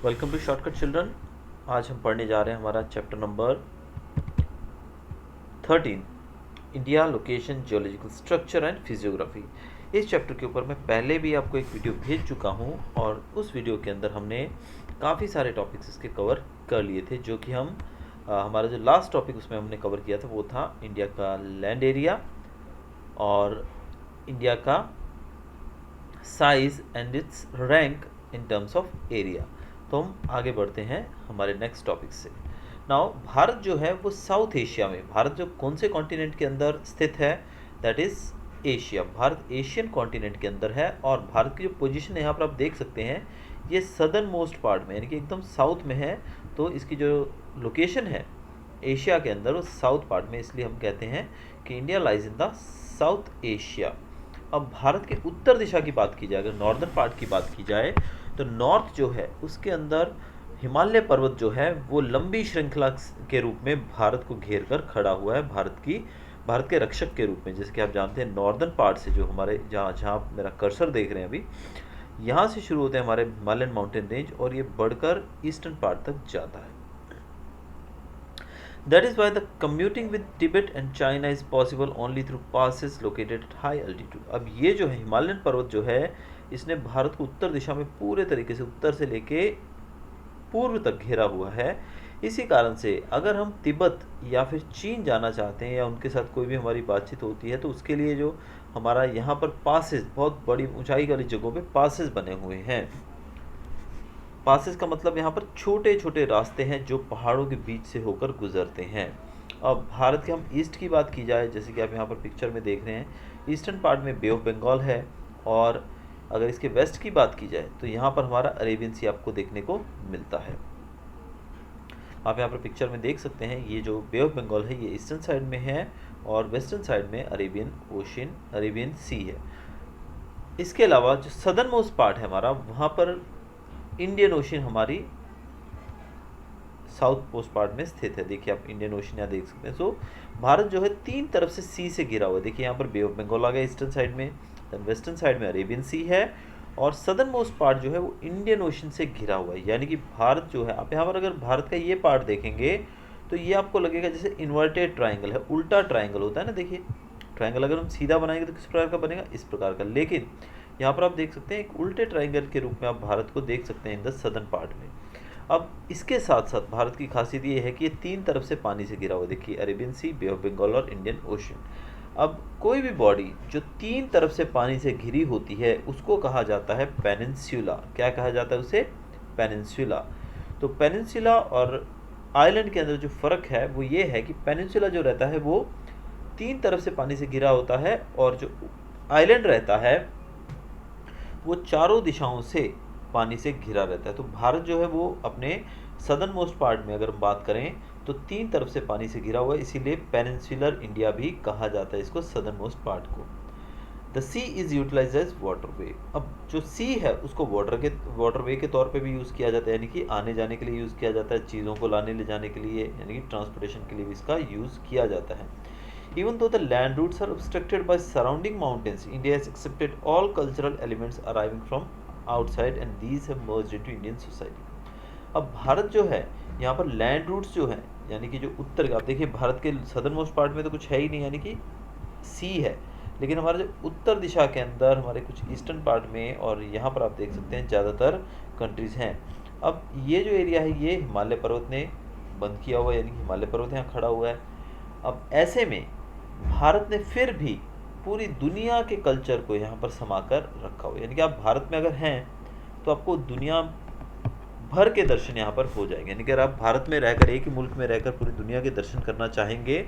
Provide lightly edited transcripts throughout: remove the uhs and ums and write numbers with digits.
Welcome two shortcut children. आज हम पढ़ने जा रहे हैं हमारा chapter number 13, India location geological structure and physiography. इस चैप्टर के ऊपर मैं पहले भी आपको एक वीडियो भेज चुका हूं और उस वीडियो के अंदर हमने काफ़ी सारे टॉपिक्स इसके कवर कर लिए थे, जो कि हमारा जो लास्ट टॉपिक उसमें हमने कवर किया था वो था इंडिया का लैंड एरिया और इंडिया का size and it's rank in terms of area. तो हम आगे बढ़ते हैं हमारे नेक्स्ट टॉपिक से। नाउ भारत जो है वो साउथ एशिया में, भारत जो कौन से कॉन्टिनेंट के अंदर स्थित है, that is Asia. Bharat Asian continent के अंदर है और भारत की जो पोजीशन है यहाँ पर आप देख सकते हैं, ये सदर्न मोस्ट पार्ट में यानी कि एकदम साउथ में है। तो इसकी जो लोकेशन है एशिया के अंदर वो साउथ पार्ट में, इसलिए हम कहते हैं कि India lies in the south Asia. अब भारत के उत्तर दिशा की बात की जाए, अगर नॉर्दर्न पार्ट की बात की जाए, तो नॉर्थ जो है उसके अंदर हिमालय पर्वत जो है वो लंबी श्रृंखला के रूप में भारत को घेर कर खड़ा हुआ है, भारत के रक्षक के रूप में। जैसे कि आप जानते हैं नॉर्दर्न पार्ट से जो हमारे जहाँ जहाँ आप मेरा कर्सर देख रहे हैं अभी, यहाँ से शुरू होते हैं हमारे हिमालयन माउंटेन रेंज और ये बढ़कर ईस्टर्न पार्ट तक जाता है। That is why the commuting with Tibet and China is possible only through passes located at high altitude। अब ये जो है हिमालयन पर्वत जो है, इसने भारत को उत्तर दिशा में पूरे तरीके से उत्तर से लेके पूर्व तक घेरा हुआ है। इसी कारण से अगर हम तिब्बत या फिर चीन जाना चाहते हैं या उनके साथ कोई भी हमारी बातचीत होती है, तो उसके लिए जो हमारा यहाँ पर पासेस, बहुत बड़ी ऊंचाई वाली जगहों पे पासेस बने हुए हैं। पासेस का मतलब यहाँ पर छोटे छोटे रास्ते हैं जो पहाड़ों के बीच से होकर गुजरते हैं। अब भारत के हम ईस्ट की बात की जाए, जैसे कि आप यहाँ पर पिक्चर में देख रहे हैं, ईस्टर्न पार्ट में बे ऑफ बंगाल है और अगर इसके वेस्ट की बात की जाए तो यहाँ पर हमारा अरेबियन सी आपको देखने को मिलता है। आप यहाँ पर पिक्चर में देख सकते हैं, ये जो बे ऑफ बंगाल है ये ईस्टर्न साइड में है और वेस्टर्न साइड में अरेबियन सी है। इसके अलावा जो सदर्न मोस्ट पार्ट है हमारा, वहाँ पर इंडियन ओशन हमारी साउथ पोस्ट पार्ट में स्थित है। देखिए आप इंडियन ओशन यहाँ देख सकते हैं। सो भारत जो है तीन तरफ से सी से घिरा हुआ है। देखिए यहाँ पर बे ऑफ बंगाल आ गया ईस्टर्न साइड में, देन वेस्टर्न साइड में अरेबियन सी है और सदर्न मोस्ट पार्ट जो है वो इंडियन ओशन से घिरा हुआ है। यानी कि भारत जो है, आप यहाँ पर अगर भारत का ये पार्ट देखेंगे तो ये आपको लगेगा जैसे इन्वर्टेड ट्राइंगल है, उल्टा ट्राइंगल होता है ना। देखिए ट्राइंगल अगर हम सीधा बनाएंगे तो किस प्रकार का बनेगा, इस प्रकार का, लेकिन यहाँ पर आप देख सकते हैं एक उल्टे ट्राइंगल के रूप में आप भारत को देख सकते हैं इन द सदर्न पार्ट में। अब इसके साथ साथ भारत की खासियत ये है कि ये तीन तरफ से पानी से घिरा हुआ है। देखिए Arabian sea, bay of Bengal और इंडियन ओशन। अब कोई भी बॉडी जो तीन तरफ से पानी से घिरी होती है उसको कहा जाता है पेनिनसुला। क्या कहा जाता है उसे? पेनिनसुला। तो पेनिनसुला और आइलैंड के अंदर जो फ़र्क है वो ये है कि पेनिनसुला जो रहता है वो तीन तरफ से पानी से घिरा होता है और जो आइलैंड रहता है वो चारों दिशाओं से पानी से घिरा रहता है। तो भारत जो है वो अपने सदर्न मोस्ट पार्ट में अगर हम बात करें तो तीन तरफ से पानी से घिरा हुआ है, इसीलिए पेनिनसुलर इंडिया भी कहा जाता है इसको, सदर्न मोस्ट पार्ट को। The sea is utilise as waterway. अब जो सी है उसको वाटरवे के तौर पे भी यूज़ किया जाता है, यानी कि आने जाने के लिए यूज़ किया जाता है, चीज़ों को लाने ले जाने के लिए, यानी कि ट्रांसपोर्टेशन के लिए भी इसका यूज़ किया जाता है। Even though the land routes are obstructed by surrounding mountains, India has accepted all cultural elements arriving from outside and these have merged into Indian society। अब भारत जो है यहाँ पर लैंड रूट्स जो हैं, यानी कि जो उत्तर, आप देखिए भारत के सदर्न मोस्ट पार्ट में तो कुछ है ही नहीं, यानी कि सी है, लेकिन हमारे जो उत्तर दिशा के अंदर हमारे कुछ ईस्टर्न पार्ट में और यहाँ पर आप देख सकते हैं ज़्यादातर कंट्रीज़ हैं। अब ये जो एरिया है ये हिमालय पर्वत ने बंद किया हुआ है, यानी कि हिमालय पर्वत यहाँ खड़ा हुआ है। अब ऐसे में भारत ने फिर भी पूरी दुनिया के कल्चर को यहाँ पर समा कर रखा हुआ है, यानी कि आप भारत में अगर हैं तो आपको दुनिया भर के दर्शन यहाँ पर हो जाएंगे। यानी कि अगर आप भारत में रहकर, एक ही मुल्क में रहकर पूरी दुनिया के दर्शन करना चाहेंगे,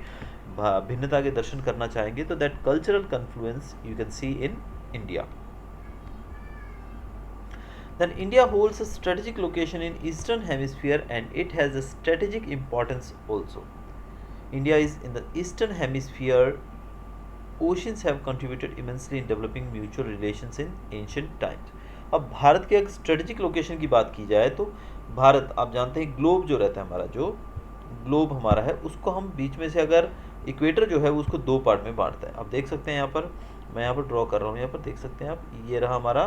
भिन्नता के दर्शन करना चाहेंगे, तो that cultural confluence you can see in India. Then India holds a strategic location in Eastern Hemisphere and it has a strategic importance also. India is in the Eastern Hemisphere. Oceans have contributed immensely in developing mutual relations in ancient times। अब भारत के एक strategic location की बात की जाए तो भारत, आप जानते हैं ग्लोब जो रहता है हमारा, जो ग्लोब हमारा है उसको हम बीच में से, अगर इक्वेटर जो है उसको दो पार्ट में बांटता है। आप देख सकते हैं यहाँ पर, मैं यहाँ पर ड्रॉ कर रहा हूँ, यहाँ पर देख सकते हैं आप, ये रहा हमारा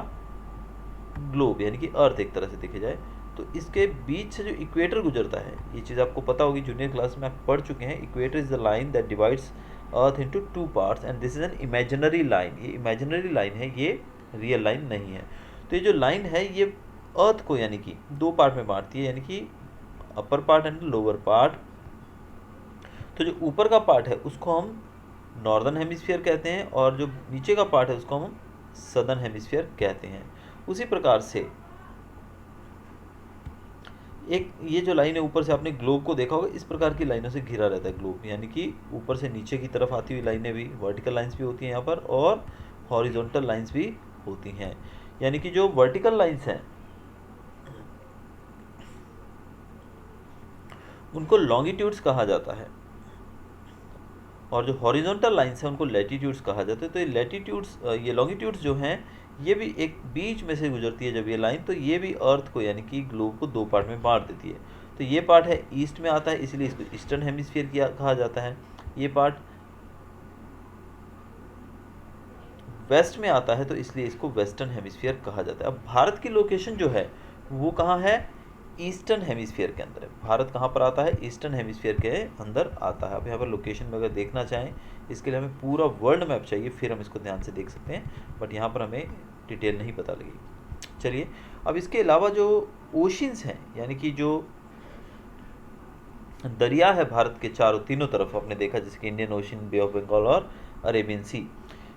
ग्लोब, यानी कि अर्थ एक तरह से देखी जाए, तो इसके बीच से जो इक्वेटर गुजरता है, ये चीज़ आपको पता होगी, जूनियर क्लास में आप पढ़ चुके हैं। Equator is the line that divides earth into two parts and this is an imaginary line. ये इमेजिनरी लाइन है, ये रियल लाइन नहीं है। तो ये जो लाइन है ये अर्थ को यानी कि दो पार्ट में बांटती है, यानी कि upper part and lower part. तो जो ऊपर का पार्ट है उसको हम नॉर्दर्न हेमिस्फीयर कहते हैं और जो नीचे का पार्ट है उसको हम सदर्न हेमिस्फीयर कहते हैं। उसी प्रकार से एक ये जो लाइन है, ऊपर से आपने ग्लोब को देखा होगा, इस प्रकार की लाइनों से घिरा रहता है ग्लोब, यानी कि ऊपर से नीचे की तरफ आती हुई लाइनें भी, वर्टिकल लाइंस भी होती हैं यहाँ पर और हॉरिजॉन्टल लाइंस भी होती हैं। यानी कि जो वर्टिकल लाइंस हैं उनको लॉन्गिट्यूड्स कहा जाता है और जो हॉरिजॉन्टल लाइंस हैं उनको लैटिट्यूड्स कहा जाता है। तो ये लैटिट्यूड्स, ये लॉन्गिट्यूड्स जो हैं ये भी एक बीच में से गुजरती है जब ये लाइन, तो ये भी अर्थ को यानी कि ग्लोब को दो पार्ट में बांट देती है। तो ये पार्ट है ईस्ट में आता है, इसलिए इसको ईस्टर्न हेमिस्फीयर किया कहा जाता है। ये पार्ट वेस्ट में आता है तो इसलिए इसको वेस्टर्न हेमिस्फीयर कहा जाता है। अब भारत की लोकेशन जो है वो कहाँ है? ईस्टर्न हेमिस्फीयर के अंदर है। भारत कहाँ पर आता है? ईस्टर्न हेमिस्फीयर के अंदर आता है। अब यहाँ पर लोकेशन में अगर देखना चाहें, इसके लिए हमें पूरा वर्ल्ड मैप चाहिए, फिर हम इसको ध्यान से देख सकते हैं, बट यहाँ पर हमें डिटेल नहीं पता लगेगी। चलिए, अब इसके अलावा जो ओशिन्स हैं, यानी कि जो दरिया है भारत के चारों तीनों तरफ, आपने देखा जैसे कि Indian ocean, bay of Bengal और अरेबियन सी,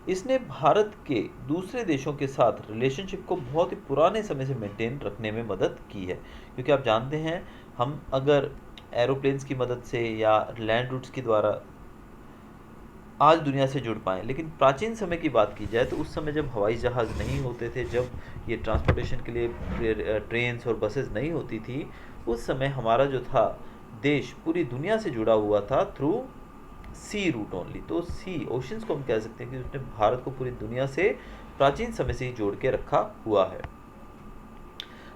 इसने भारत के दूसरे देशों के साथ रिलेशनशिप को बहुत ही पुराने समय से मेंटेन रखने में मदद की है। क्योंकि आप जानते हैं, हम अगर एरोप्लेन्स की मदद से या लैंड रूट्स के द्वारा आज दुनिया से जुड़ पाएँ, लेकिन प्राचीन समय की बात की जाए तो उस समय जब हवाई जहाज़ नहीं होते थे, जब ये ट्रांसपोर्टेशन के लिए ट्रेन्स और बसेस नहीं होती थी, उस समय हमारा जो था देश पूरी दुनिया से जुड़ा हुआ था थ्रू सी रूट ओनली। तो सी ओशंस को हम कह सकते हैं कि उसने भारत को पूरी दुनिया से प्राचीन समय से ही जोड़ के रखा हुआ है।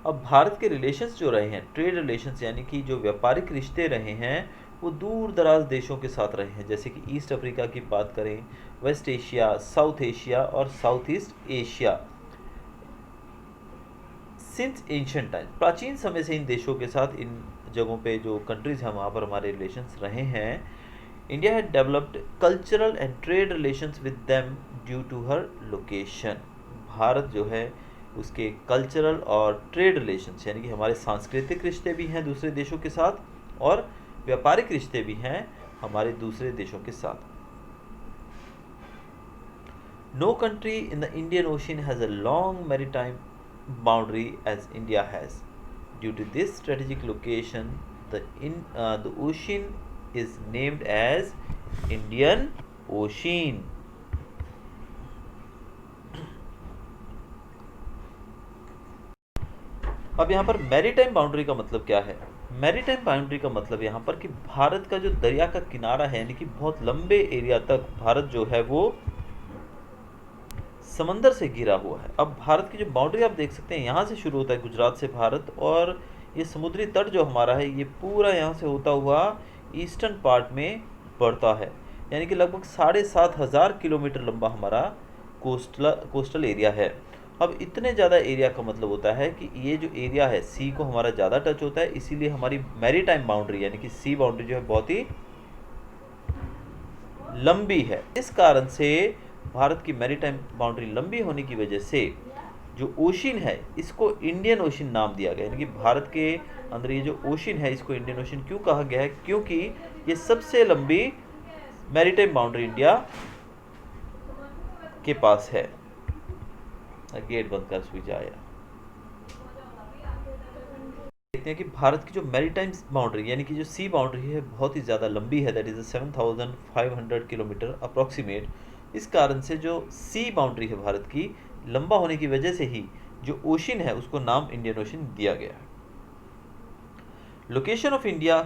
अब भारत के रिलेशंस जो रहे हैं, ट्रेड रिलेशंस यानी कि जो व्यापारिक रिश्ते रहे हैं, वो दूर दराज देशों के साथ रहे हैं। जैसे कि ईस्ट अफ्रीका की बात करें, वेस्ट एशिया, साउथ एशिया और south east Asia, since ancient time, प्राचीन समय से इन देशों के साथ, इन जगहों पे जो कंट्रीज हैं वहाँ पर हमारे रिलेशंस रहे हैं। India had developed cultural and trade relations with them due to her location. भारत जो है उसके कल्चरल और ट्रेड रिलेशंस यानी कि हमारे सांस्कृतिक रिश्ते भी हैं दूसरे देशों के साथ और व्यापारिक रिश्ते भी हैं हमारे दूसरे देशों के साथ। No country in the Indian ocean has a long maritime boundary as India has. Due to this strategic location, the ocean is named as Indian Ocean. अब यहाँ पर मैरीटाइम बाउंड्री का मतलब क्या है? मैरीटाइम बाउंड्री का मतलब यहाँ पर कि भारत का जो दरिया का किनारा है, यानी कि बहुत लंबे एरिया तक भारत जो है वो समंदर से घिरा हुआ है। अब भारत की जो बाउंड्री आप देख सकते हैं, यहाँ से शुरू होता है गुजरात से भारत, और ये समुद्री तट जो हमारा है ये पूरा यहाँ से होता हुआ ईस्टर्न पार्ट में बढ़ता है, यानी कि लगभग 7,500 किलोमीटर लंबा हमारा कोस्टल एरिया है। अब इतने ज़्यादा एरिया का मतलब होता है कि ये जो एरिया है सी को हमारा ज़्यादा टच होता है, इसीलिए हमारी मैरीटाइम बाउंड्री यानी कि सी बाउंड्री जो है बहुत ही लंबी है। इस कारण से भारत की मैरीटाइम बाउंड्री लंबी होने की वजह से जो ओशिन है इसको इंडियन ओशिन नाम दिया गया, यानी कि भारत के अंदर ये जो ओशिन है इसको इंडियन ओशिन क्यों कहा गया है? क्योंकि ये सबसे लंबी मैरीटाइम बाउंड्री इंडिया के पास है। गेट बंद कर, स्विच आया। देखते हैं कि भारत की जो मैरीटाइम बाउंड्री यानी कि जो सी बाउंड्री है बहुत ही ज़्यादा लंबी है, दैट इज़ 7,500 किलोमीटर अप्रॉक्सीमेट। इस कारण से जो सी बाउंड्री है भारत की लंबा होने की वजह से ही जो ओशिन है उसको नाम इंडियन ओशिन दिया गया है। Location of India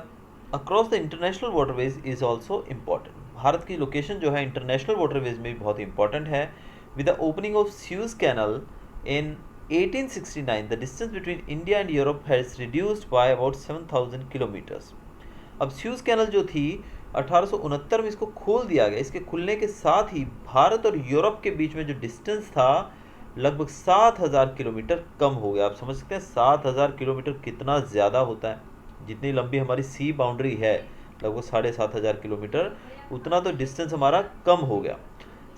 across the international waterways is also important. Bharat की लोकेशन जो है इंटरनेशनल वाटरवेज में भी बहुत इंपॉर्टेंट है। With the opening of Suez canal in 1869 the distance between India and Europe has reduced by about 7,000 kilometres. अब Suez canal जो थी 1869 में इसको खोल दिया गया। इसके खुलने के साथ ही भारत और यूरोप के बीच में जो डिस्टेंस था लगभग 7,000 किलोमीटर कम हो गया। आप समझ सकते हैं 7,000 किलोमीटर कितना ज़्यादा होता है। जितनी लंबी हमारी सी बाउंड्री है, लगभग 7,500 किलोमीटर, उतना तो डिस्टेंस हमारा कम हो गया।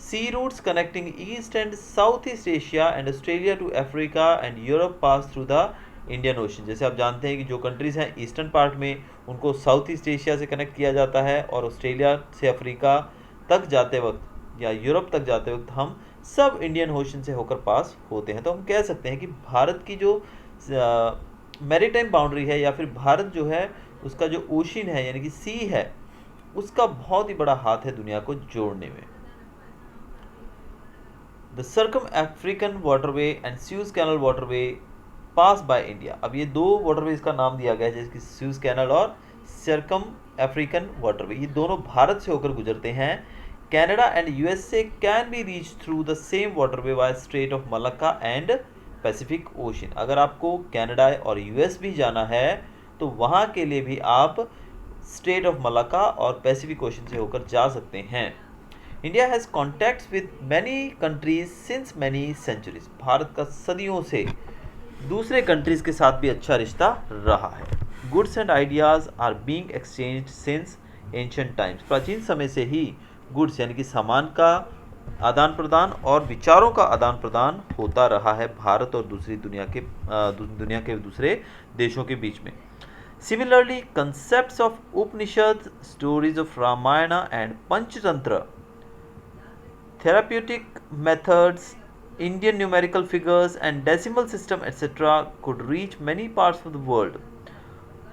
Sea routes connecting east and south east Asia and Australia to Africa and Europe pass through the Indian ocean. जैसे आप जानते हैं कि जो कंट्रीज़ हैं ईस्टर्न पार्ट में, उनको साउथ ईस्ट एशिया से कनेक्ट किया जाता है, और ऑस्ट्रेलिया से अफ्रीका तक जाते वक्त या यूरोप तक जाते वक्त हम सब इंडियन ओशन से होकर पास होते हैं। तो हम कह सकते हैं कि भारत की जो मैरीटाइम बाउंड्री है, या फिर भारत जो है उसका जो ओशन है यानी कि सी है, उसका बहुत ही बड़ा हाथ है दुनिया को जोड़ने में। The circum African waterway and Suez canal waterway pass by India. अब ये दो वाटरवेज का नाम दिया गया है, जैसे कि स्यूज कैनल और सर्कम अफ्रीकन वाटरवे, ये दोनों भारत से होकर गुजरते हैं। Canada and USA can be reach through the same waterway by strait of Malacca and Pacific ocean. अगर आपको कनाडा और यूएस भी जाना है तो वहाँ के लिए भी आप स्ट्रेट ऑफ मलक्का और पैसिफिक ओशन से होकर जा सकते हैं। India has contacts with many countries since many centuries. भारत का सदियों से दूसरे कंट्रीज़ के साथ भी अच्छा रिश्ता रहा है। Goods and ideas are being exchanged since ancient times. प्राचीन समय से ही गुड्स यानी कि सामान का आदान प्रदान और विचारों का आदान प्रदान होता रहा है भारत और दूसरी दुनिया के दूसरे देशों के बीच में। Similarly concepts of Upanishad, stories of Ramayana and Panchatantra, therapeutic methods, Indian numerical figures and decimal system etc. could reach many parts of the world.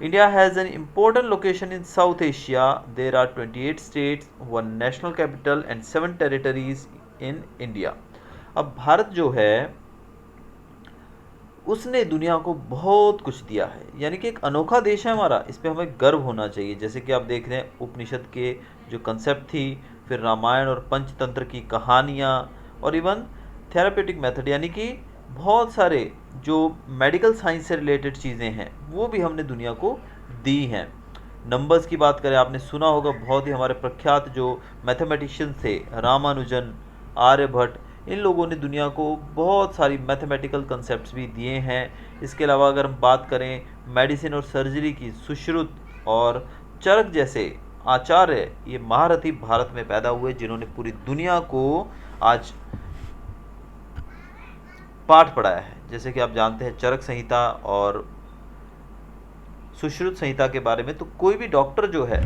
India has an important location in South Asia. There are 28 states, one national capital and 7 territories in India. अब भारत जो है उसने दुनिया को बहुत कुछ दिया है, यानी कि एक अनोखा देश है हमारा, इस पर हमें गर्व होना चाहिए। जैसे कि आप देख रहे हैं उपनिषद के जो कंसेप्ट थी, फिर रामायण और पंचतंत्र की कहानियाँ, और इवन थेरापेटिक मेथड यानी कि बहुत सारे जो मेडिकल साइंस से रिलेटेड चीज़ें हैं वो भी हमने दुनिया को दी हैं। नंबर्स की बात करें, आपने सुना होगा बहुत ही हमारे प्रख्यात जो मैथमेटिशियन थे रामानुजन, आर्यभट्ट, इन लोगों ने दुनिया को बहुत सारी मैथमेटिकल कंसेप्ट्स भी दिए हैं। इसके अलावा अगर हम बात करें मेडिसिन और सर्जरी की, सुश्रुत और चरक जैसे आचार्य, ये महारथी भारत में पैदा हुए जिन्होंने पूरी दुनिया को आज पाठ पढ़ाया है। जैसे कि आप जानते हैं चरक संहिता और सुश्रुत संहिता के बारे में, तो कोई भी डॉक्टर जो है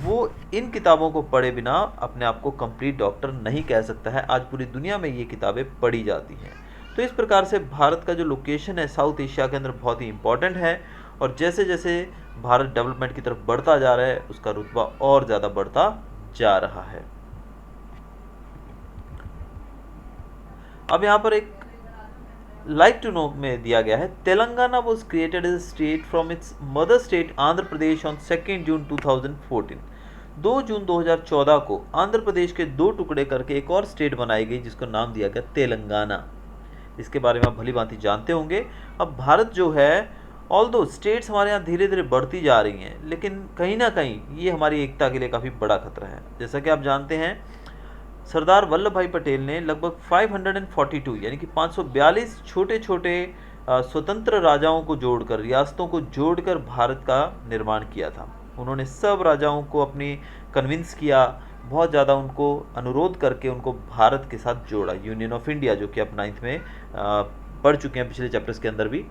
वो इन किताबों को पढ़े बिना अपने आप को कंप्लीट डॉक्टर नहीं कह सकता है। आज पूरी दुनिया में ये किताबें पढ़ी जाती हैं। तो इस प्रकार से भारत का जो लोकेशन है साउथ एशिया के अंदर बहुत ही इम्पॉर्टेंट है, और जैसे जैसे भारत डेवलपमेंट की तरफ बढ़ता जा रहा है उसका रुतबा और ज़्यादा बढ़ता जा रहा है। अब यहाँ पर एक लाइक टू नो में दिया गया है, Telangana was created as a state from its mother state Andhra Pradesh on 2 जून 2014। 2 जून 2014 को आंध्र प्रदेश के दो टुकड़े करके एक और स्टेट बनाई गई जिसको नाम दिया गया तेलंगाना। इसके बारे में आप भली भांति जानते होंगे। अब भारत जो है, ऑल्दो स्टेट्स हमारे यहाँ धीरे धीरे बढ़ती जा रही हैं, लेकिन कहीं ना कहीं ये हमारी एकता के लिए काफ़ी बड़ा खतरा है। जैसा कि आप जानते हैं सरदार वल्लभ भाई पटेल ने लगभग 542 यानी कि 542 छोटे छोटे स्वतंत्र राजाओं को जोड़कर, रियासतों को जोड़कर भारत का निर्माण किया था। उन्होंने सब राजाओं को अपनी कन्विंस किया, बहुत ज़्यादा उनको अनुरोध करके उनको भारत के साथ जोड़ा, यूनियन ऑफ इंडिया, जो कि आप 9th में पढ़ चुके हैं, पिछले चैप्टर्स के अंदर भी,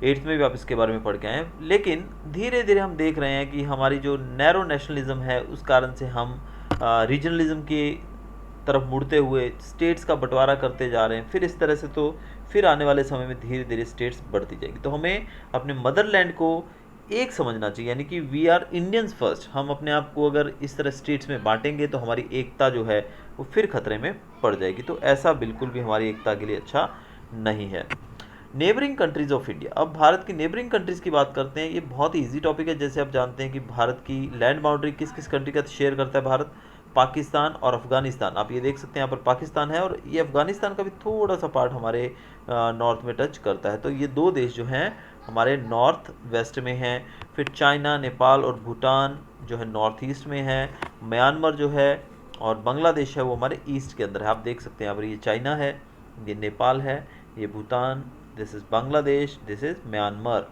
8th में भी आप इसके बारे में पढ़ के आए हैं। लेकिन धीरे धीरे हम देख रहे हैं कि हमारी जो नैरो नेशनलिज्म है उस कारण से हम रीजनलिज्म की तरफ मुड़ते हुए स्टेट्स का बंटवारा करते जा रहे हैं। फिर इस तरह से तो फिर आने वाले समय में धीरे धीरे स्टेट्स बढ़ती जाएगी। तो हमें अपने मदरलैंड को एक समझना चाहिए, यानी कि वी आर इंडियंस फर्स्ट। हम अपने आप को अगर इस तरह स्टेट्स में बांटेंगे तो हमारी एकता जो है वो फिर खतरे में पड़ जाएगी। तो ऐसा बिल्कुल भी हमारी एकता के लिए अच्छा नहीं है। नेबरिंग कंट्रीज़ ऑफ इंडिया, अब भारत की नेबरिंग कंट्रीज़ की बात करते हैं। ये बहुत ही ईजी टॉपिक है। जैसे आप जानते हैं कि भारत की लैंड बाउंड्री किस किस कंट्री का शेयर करता है भारत, पाकिस्तान और अफगानिस्तान। आप ये देख सकते हैं यहाँ पर पाकिस्तान है, और ये अफगानिस्तान का भी थोड़ा सा पार्ट हमारे नॉर्थ में टच करता है। तो ये दो देश जो हैं हमारे नॉर्थ वेस्ट में हैं। फिर चाइना, नेपाल और भूटान जो है नॉर्थ ईस्ट में है। म्यांमार जो है और बांग्लादेश है वो हमारे ईस्ट के अंदर है। आप देख सकते हैं यहाँ पर ये चाइना है ये नेपाल है, ये Bhutan, this is Bangladesh, this is Myanmar,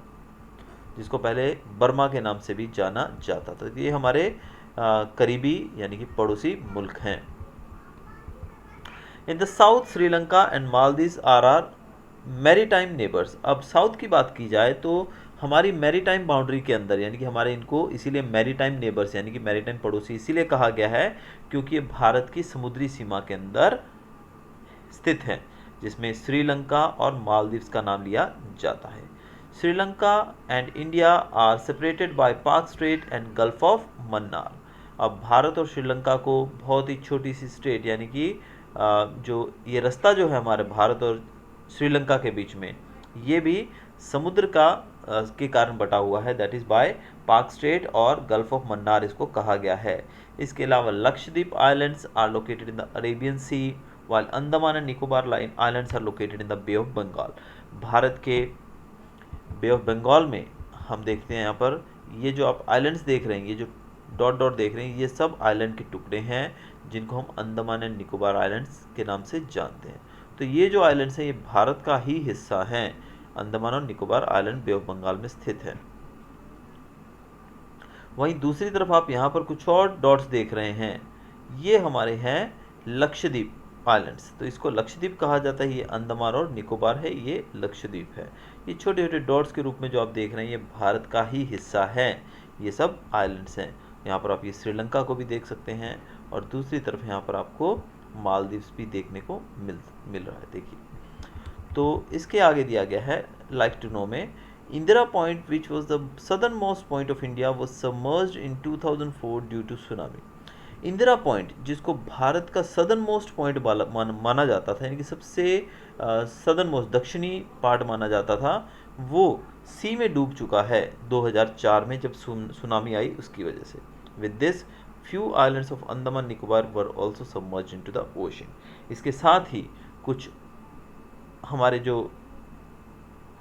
जिसको पहले बर्मा के नाम से भी जाना जाता था। तो ये हमारे करीबी यानी कि पड़ोसी मुल्क हैं। In the south Sri Lanka and Maldives are maritime neighbours. अब साउथ की बात की जाए तो हमारी मैरीटाइम बाउंड्री के अंदर, यानी कि हमारे इनको इसीलिए मैरीटाइम नेबर्स यानी कि मैरीटाइम पड़ोसी इसीलिए कहा गया है क्योंकि ये भारत की समुद्री सीमा के अंदर स्थित हैं, जिसमें श्रीलंका और मालदीव्स का नाम लिया जाता है। Sri Lanka and India are separated by Palk strait and gulf of Mannar. अब भारत और श्रीलंका को बहुत ही छोटी सी स्ट्रेट यानी कि जो ये रास्ता जो है हमारे भारत और श्रीलंका के बीच में, ये भी समुद्र का के कारण बटा हुआ है, that is by Palk strait और गल्फ ऑफ मन्नार इसको कहा गया है। इसके अलावा Lakshadweep islands are located in the Arabian sea, while Andaman and Nicobar islands are located in the bay of Bengal. भारत के बे ऑफ बंगाल में हम देखते हैं यहाँ पर ये जो आप आइलैंड्स देख रहे हैं, ये जो डॉट डॉट देख रहे हैं, ये सब आइलैंड के टुकड़े हैं जिनको हम अंडमान एंड निकोबार आइलैंड्स के नाम से जानते हैं। तो ये जो आइलैंड्स हैं ये भारत का ही हिस्सा हैं। अंडमान और Nicobar island bay of Bengal में स्थित है। वहीं दूसरी तरफ आप यहाँ पर कुछ और डॉट्स देख रहे हैं, ये हमारे हैं लक्षद्वीप आइलैंड्स। तो इसको लक्षद्वीप कहा जाता है, ये अंडमान और निकोबार है, ये लक्षद्वीप है। ये छोटे छोटे डॉट्स के रूप में जो आप देख रहे हैं ये भारत का ही हिस्सा है, ये सब आइलैंड्स हैं। यहाँ पर आप ये श्रीलंका को भी देख सकते हैं और दूसरी तरफ यहाँ पर आपको मालदीव्स भी देखने को मिल रहा है। देखिए, तो इसके आगे दिया गया है लाइक टू नो में, Indira point which was the southernmost point of India was submerged in 2004 due to tsunami. Indira point जिसको भारत का सदर्न मोस्ट पॉइंट माना जाता था, यानी कि सबसे सदर्न मोस्ट दक्षिणी पार्ट माना जाता था, वो सी में डूब चुका है 2004 में जब सुनामी आई उसकी वजह से। With this few islands of Andaman Nicobar were also submerged into the ocean. इसके साथ ही कुछ हमारे जो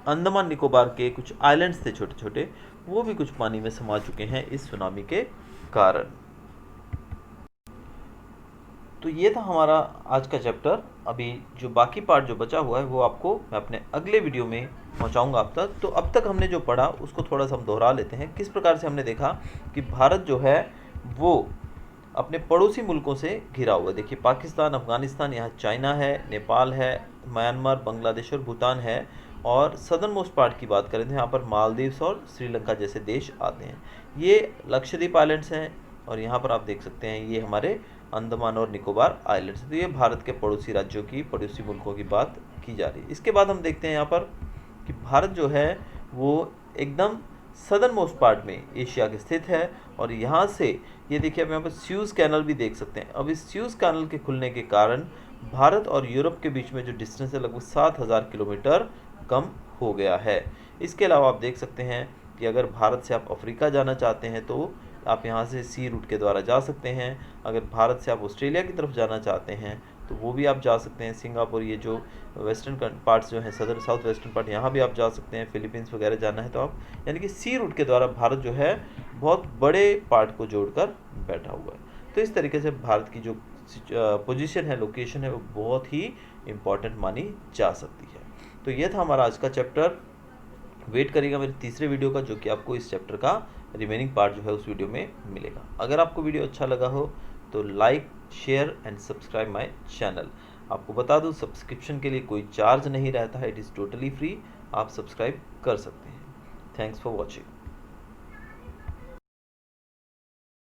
अंडमान निकोबार के कुछ आइलैंड्स थे छोटे छोटे, वो भी कुछ पानी में समा चुके हैं इस सुनामी के कारण। तो ये था हमारा आज का चैप्टर। अभी जो बाकी पार्ट जो बचा हुआ है वो आपको मैं अपने अगले वीडियो में पहुंचाऊंगा आप तक। तो अब तक हमने जो पढ़ा उसको थोड़ा सा हम दोहरा लेते हैं। किस प्रकार से हमने देखा कि भारत जो है वो अपने पड़ोसी मुल्कों से घिरा हुआ है। देखिए, पाकिस्तान, अफगानिस्तान, यहाँ चाइना है, नेपाल है, म्यांमार, बांग्लादेश और भूटान है। और सदर्न मोस्ट पार्ट की बात करें तो यहाँ पर मालदीव्स और श्रीलंका जैसे देश आते हैं। ये लक्षद्वीप आइलैंड्स हैं और यहाँ पर आप देख सकते हैं ये हमारे अंडमान और निकोबार आइलैंड्स। तो ये भारत के पड़ोसी राज्यों की, पड़ोसी मुल्कों की बात की जा रही है। इसके बाद हम देखते हैं यहाँ पर कि भारत जो है वो एकदम सदर्न मोस्ट पार्ट में एशिया के स्थित है। और यहाँ से ये देखिए, आप यहाँ पर स्यूज़ कैनल भी देख सकते हैं। अब इस स्यूज़ कैनल के खुलने के कारण भारत और यूरोप के बीच में जो डिस्टेंस है लगभग 7000 किलोमीटर कम हो गया है। इसके अलावा आप देख सकते हैं कि अगर भारत से आप अफ्रीका जाना चाहते हैं तो आप यहाँ से सी रूट के द्वारा जा सकते हैं। अगर भारत से आप ऑस्ट्रेलिया की तरफ जाना चाहते हैं तो वो भी आप जा सकते हैं। सिंगापुर, ये जो वेस्टर्न पार्ट्स जो हैं, सदर साउथ वेस्टर्न पार्ट, यहाँ भी आप जा सकते हैं। फिलीपींस वगैरह जाना है तो आप, यानी कि सी रूट के द्वारा भारत जो है बहुत बड़े पार्ट को जोड़कर बैठा हुआ है। तो इस तरीके से भारत की जो पोजीशन है, लोकेशन है, वो बहुत ही इम्पॉर्टेंट मानी जा सकती है। तो ये था हमारा आज का चैप्टर। वेट करिएगा मेरे तीसरे वीडियो का, जो कि आपको इस चैप्टर का रिमेनिंग पार्ट जो है उस वीडियो में मिलेगा। अगर आपको वीडियो अच्छा लगा हो तो like, share and subscribe my channel. आपको बता दूं, सब्सक्रिप्शन के लिए कोई चार्ज नहीं रहता है, इट इज़ टोटली फ्री। आप सब्सक्राइब कर सकते हैं। Thanks for watching.